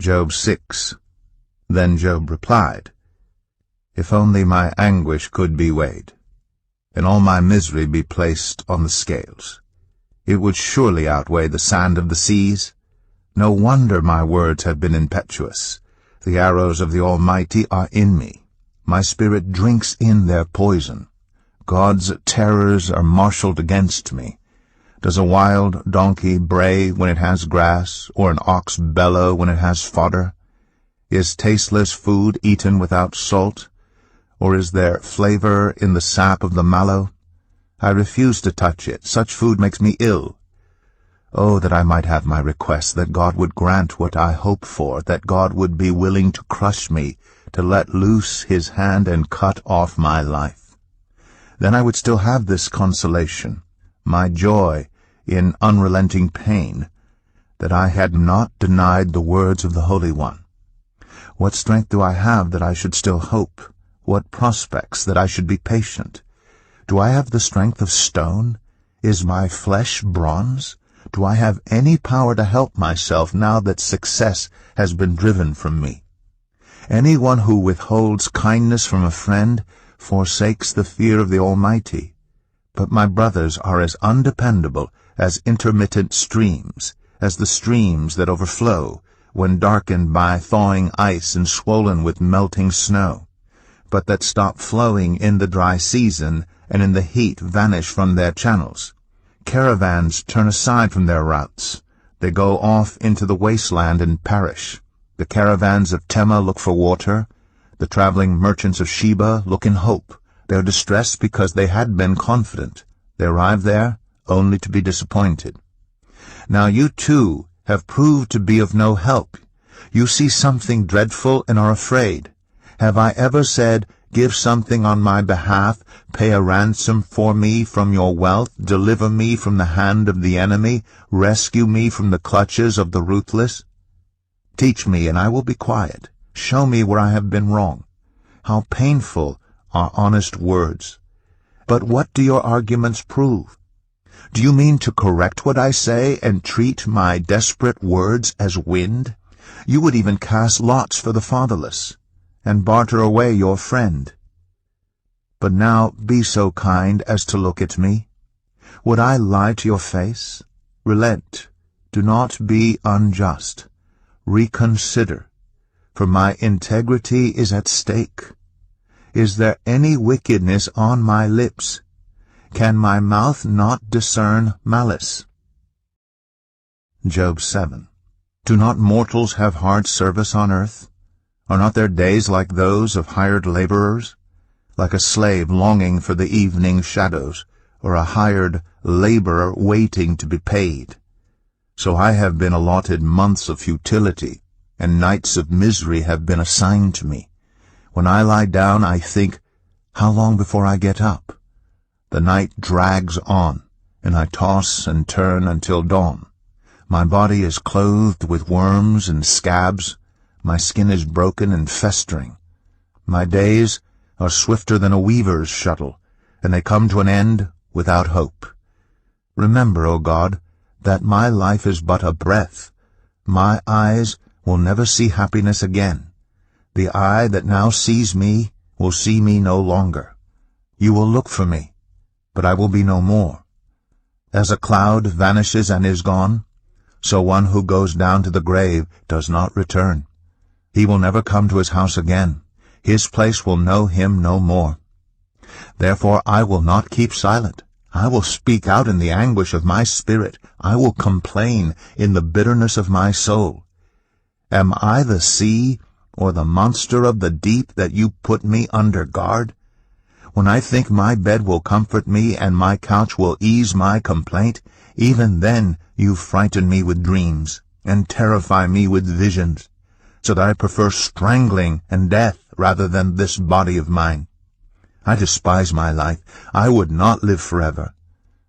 Job 6. Then Job replied, If only my anguish could be weighed, and all my misery be placed on the scales, it would surely outweigh the sand of the seas. No wonder my words have been impetuous. The arrows of the Almighty are in me. My spirit drinks in their poison. God's terrors are marshaled against me. Does a wild donkey bray when it has grass, or an ox bellow when it has fodder? Is tasteless food eaten without salt, or is there flavor in the sap of the mallow? I refuse to touch it. Such food makes me ill. Oh, that I might have my request, that God would grant what I hope for, that God would be willing to crush me, to let loose his hand and cut off my life. Then I would still have this consolation, my joy in unrelenting pain, that I had not denied the words of the Holy One. What strength do I have that I should still hope? What prospects that I should be patient? Do I have the strength of stone? Is my flesh bronze? Do I have any power to help myself now that success has been driven from me? Anyone who withholds kindness from a friend forsakes the fear of the Almighty. But my brothers are as undependable as intermittent streams, as the streams that overflow when darkened by thawing ice and swollen with melting snow, but that stop flowing in the dry season and in the heat vanish from their channels. Caravans turn aside from their routes. They go off into the wasteland and perish. The caravans of Tema look for water. The traveling merchants of Sheba look in hope. They are distressed because they had been confident. They arrive there only to be disappointed. Now you too have proved to be of no help. You see something dreadful and are afraid. Have I ever said, Give something on my behalf, pay a ransom for me from your wealth, deliver me from the hand of the enemy, rescue me from the clutches of the ruthless? Teach me, and I will be quiet. Show me where I have been wrong. How painful are honest words. But what do your arguments prove? Do you mean to correct what I say and treat my desperate words as wind? You would even cast lots for the fatherless, and barter away your friend. But now be so kind as to look at me. Would I lie to your face? Relent. Do not be unjust. Reconsider, for my integrity is at stake. Is there any wickedness on my lips? Can my mouth not discern malice? Job 7. Do not mortals have hard service on earth? Are not their days like those of hired laborers? Like a slave longing for the evening shadows, or a hired laborer waiting to be paid. So I have been allotted months of futility, and nights of misery have been assigned to me. When I lie down, I think, how long before I get up? The night drags on, and I toss and turn until dawn. My body is clothed with worms and scabs. My skin is broken and festering. My days are swifter than a weaver's shuttle, and they come to an end without hope. Remember, O God, that my life is but a breath. My eyes will never see happiness again. The eye that now sees me will see me no longer. You will look for me, but I will be no more. As a cloud vanishes and is gone, so one who goes down to the grave does not return. He will never come to his house again. His place will know him no more. Therefore I will not keep silent. I will speak out in the anguish of my spirit. I will complain in the bitterness of my soul. Am I the sea or the monster of the deep that you put me under guard? When I think my bed will comfort me and my couch will ease my complaint, even then you frighten me with dreams and terrify me with visions, so that I prefer strangling and death rather than this body of mine. I despise my life. I would not live forever.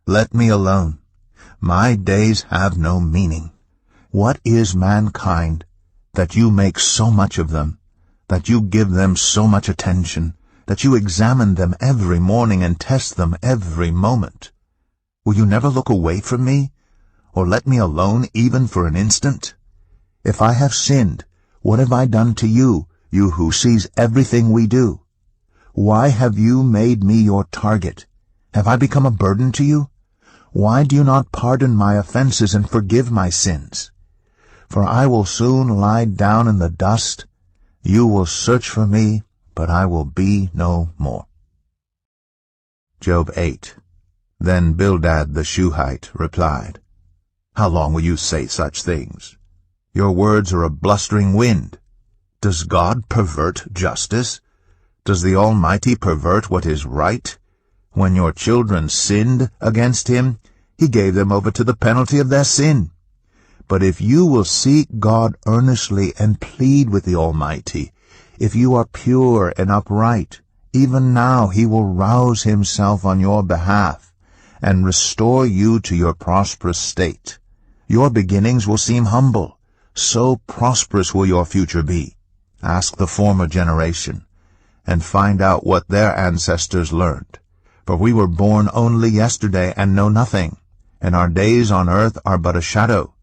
Let me alone. My days have no meaning. What is mankind, that you make so much of them, that you give them so much attention, that you examine them every morning and test them every moment? Will you never look away from me, or let me alone even for an instant? If I have sinned, What have I done to you, you who sees everything we do? Why have you made me your target? Have I become a burden to you? Why do you not pardon my offenses and forgive my sins? For I will soon lie down in the dust. You will search for me, but I will be no more. Job 8. Then Bildad the Shuhite replied, How long will you say such things? Your words are a blustering wind. Does God pervert justice? Does the Almighty pervert what is right? When your children sinned against him, he gave them over to the penalty of their sin. But if you will seek God earnestly and plead with the Almighty, if you are pure and upright, even now he will rouse himself on your behalf and restore you to your prosperous state. Your beginnings will seem humble, so prosperous will your future be. Ask the former generation, and find out what their ancestors learned. For we were born only yesterday and know nothing, and our days on earth are but a shadow.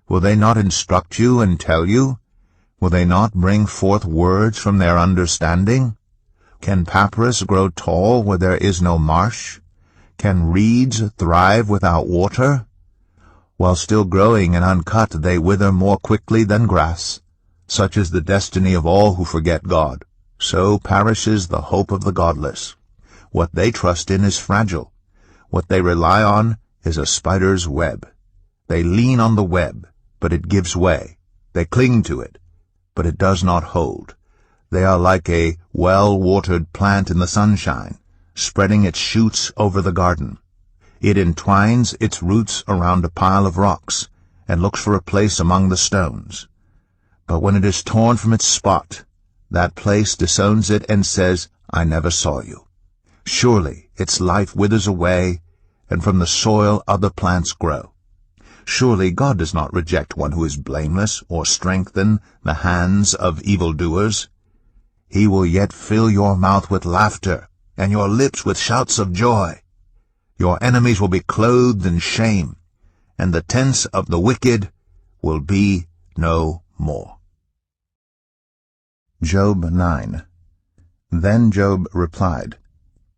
Will they not instruct you and tell you? Will they not bring forth words from their understanding? Can papyrus grow tall where there is no marsh? Can reeds thrive without water? While still growing and uncut, they wither more quickly than grass. Such is the destiny of all who forget God. So perishes the hope of the godless. What they trust in is fragile. What they rely on is a spider's web. They lean on the web, but it gives way. They cling to it, but it does not hold. They are like a well-watered plant in the sunshine, spreading its shoots over the garden. It entwines its roots around a pile of rocks, and looks for a place among the stones. But when it is torn from its spot, that place disowns it and says, I never saw you. Surely its life withers away, and from the soil other plants grow. Surely God does not reject one who is blameless, or strengthen the hands of evildoers. He will yet fill your mouth with laughter, and your lips with shouts of joy. Your enemies will be clothed in shame, and the tents of the wicked will be no more. Job 9. Then Job replied,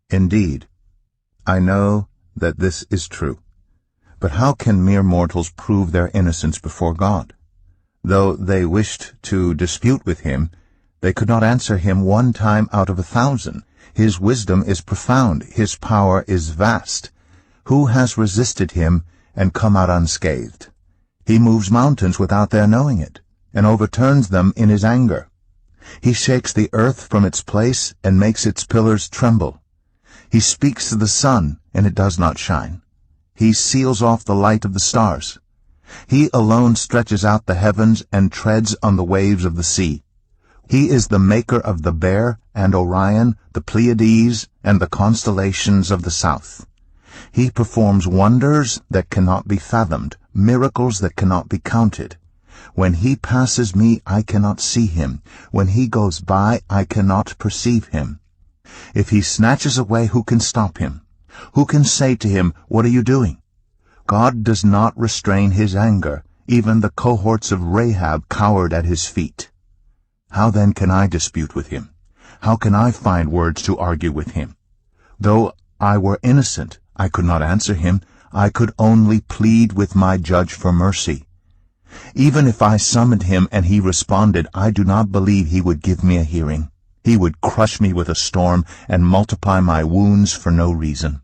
Indeed, I know that this is true. But how can mere mortals prove their innocence before God? Though they wished to dispute with him, they could not answer him 1 time out of 1,000. His wisdom is profound, his power is vast. Who has resisted him and come out unscathed? He moves mountains without their knowing it, and overturns them in his anger. He shakes the earth from its place and makes its pillars tremble. He speaks to the sun, and it does not shine. He seals off the light of the stars. He alone stretches out the heavens and treads on the waves of the sea. He is the maker of the Bear and Orion, the Pleiades, and the constellations of the south. He performs wonders that cannot be fathomed, miracles that cannot be counted. When he passes me, I cannot see him. When he goes by, I cannot perceive him. If he snatches away, who can stop him? Who can say to him, What are you doing? God does not restrain his anger. Even the cohorts of Rahab cowered at his feet. How then can I dispute with him? How can I find words to argue with him? Though I were innocent, I could not answer him. I could only plead with my judge for mercy. Even if I summoned him and he responded, I do not believe he would give me a hearing. He would crush me with a storm and multiply my wounds for no reason.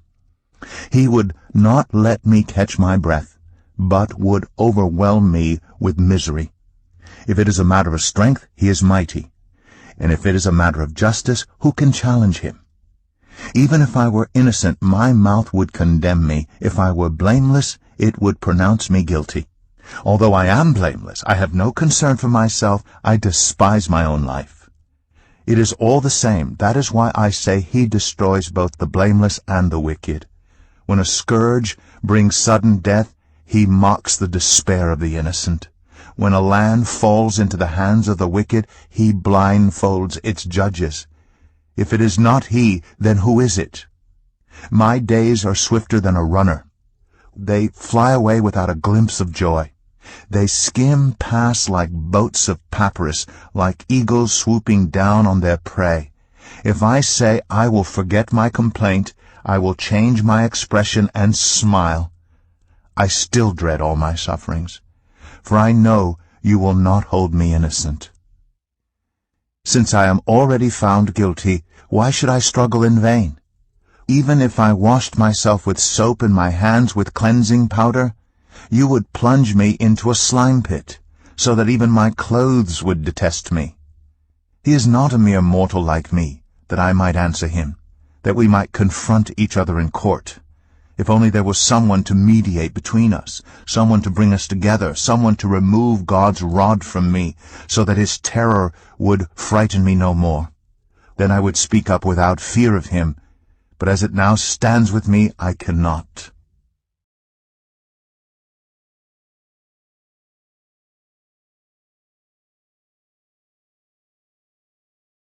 He would not let me catch my breath, but would overwhelm me with misery. If it is a matter of strength, he is mighty. And if it is a matter of justice, who can challenge him? Even if I were innocent, my mouth would condemn me. If I were blameless, it would pronounce me guilty. Although I am blameless, I have no concern for myself. I despise my own life. It is all the same. That is why I say he destroys both the blameless and the wicked. When a scourge brings sudden death, he mocks the despair of the innocent. When a land falls into the hands of the wicked, he blindfolds its judges. If it is not he, then who is it? My days are swifter than a runner. They fly away without a glimpse of joy. They skim past like boats of papyrus, like eagles swooping down on their prey. If I say I will forget my complaint, I will change my expression and smile, I still dread all my sufferings, for I know you will not hold me innocent. Since I am already found guilty, why should I struggle in vain? Even if I washed myself with soap and my hands with cleansing powder, you would plunge me into a slime pit, so that even my clothes would detest me. He is not a mere mortal like me, that I might answer him, that we might confront each other in court. If only there was someone to mediate between us, someone to bring us together, someone to remove God's rod from me, so that his terror would frighten me no more. Then I would speak up without fear of him, but as it now stands with me, I cannot.